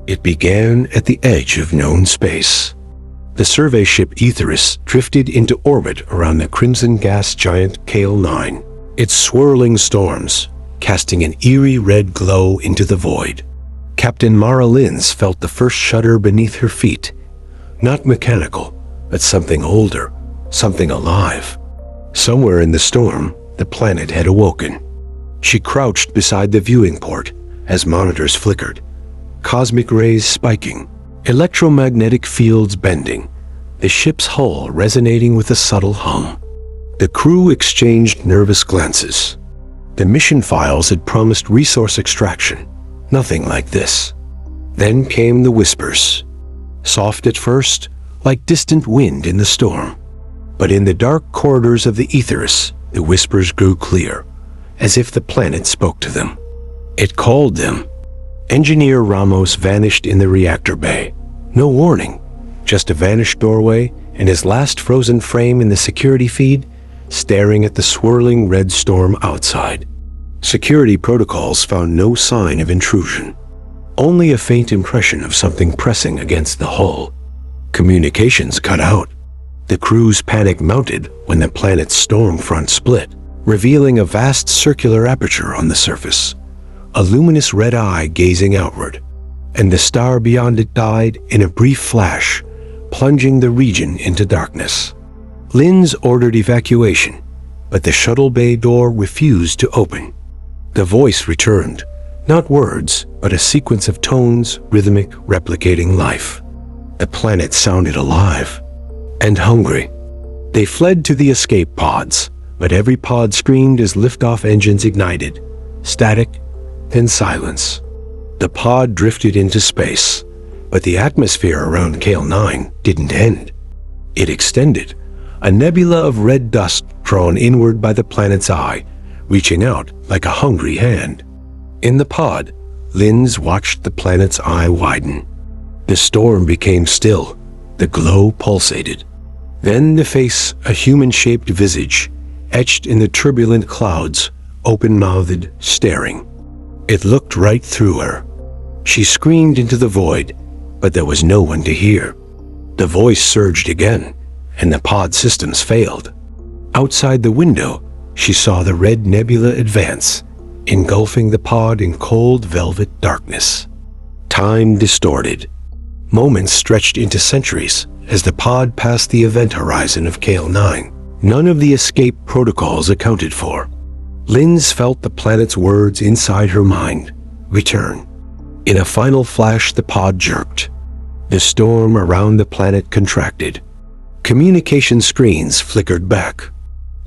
It began at the edge of known space. The survey ship Aetheris drifted into orbit around the crimson gas giant Kale 9, its swirling storms casting an eerie red glow into the void. Captain Mara Linz felt the first shudder beneath her feet. Not mechanical, but something older, something alive. Somewhere in the storm, the planet had awoken. She crouched beside the viewing port as monitors flickered, cosmic rays spiking, electromagnetic fields bending, the ship's hull resonating with a subtle hum. The crew exchanged nervous glances. The mission files had promised resource extraction. Nothing like this. Then came the whispers. Soft at first, like distant wind in the storm. But in the dark corridors of the Aetheris, the whispers grew clear, as if the planet spoke to them. It called them. Engineer Ramos vanished in the reactor bay. No warning, just a vanished doorway and his last frozen frame in the security feed, staring at the swirling red storm outside. Security protocols found no sign of intrusion, only a faint impression of something pressing against the hull. Communications cut out. The crew's panic mounted when the planet's storm front split, revealing a vast circular aperture on the surface, a luminous red eye gazing outward, and the star beyond it died in a brief flash, plunging the region into darkness. Linz ordered evacuation, but the shuttle bay door refused to open. The voice returned, not words, but a sequence of tones, rhythmic, replicating life. The planet sounded alive and hungry. They fled to the escape pods, but every pod screamed as liftoff engines ignited. Static, then silence. The pod drifted into space, but the atmosphere around Kale 9 didn't end. It extended, a nebula of red dust drawn inward by the planet's eye, reaching out like a hungry hand. In the pod, Linz watched the planet's eye widen. The storm became still. The glow pulsated. Then the face, a human-shaped visage, etched in the turbulent clouds, open-mouthed, staring. It looked right through her. She screamed into the void, but there was no one to hear. The voice surged again, and the pod systems failed. Outside the window, she saw the red nebula advance, engulfing the pod in cold velvet darkness. Time distorted. Moments stretched into centuries as the pod passed the event horizon of Kale 9. None of the escape protocols accounted for. Linz felt the planet's words inside her mind. Return. In a final flash, the pod jerked. The storm around the planet contracted. Communication screens flickered back.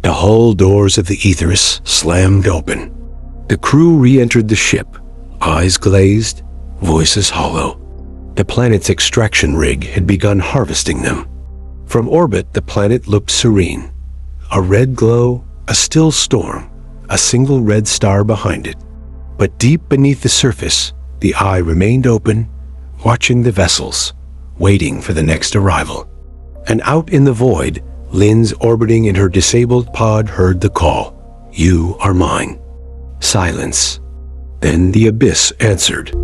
The hull doors of the Aetheris slammed open. The crew re-entered the ship, eyes glazed, voices hollow. The planet's extraction rig had begun harvesting them. From orbit, the planet looked serene. A red glow, a still storm, a single red star behind it. But deep beneath the surface, the eye remained open, watching the vessels, waiting for the next arrival. And out in the void, Linz, orbiting in her disabled pod, heard the call. You are mine. Silence. Then the abyss answered.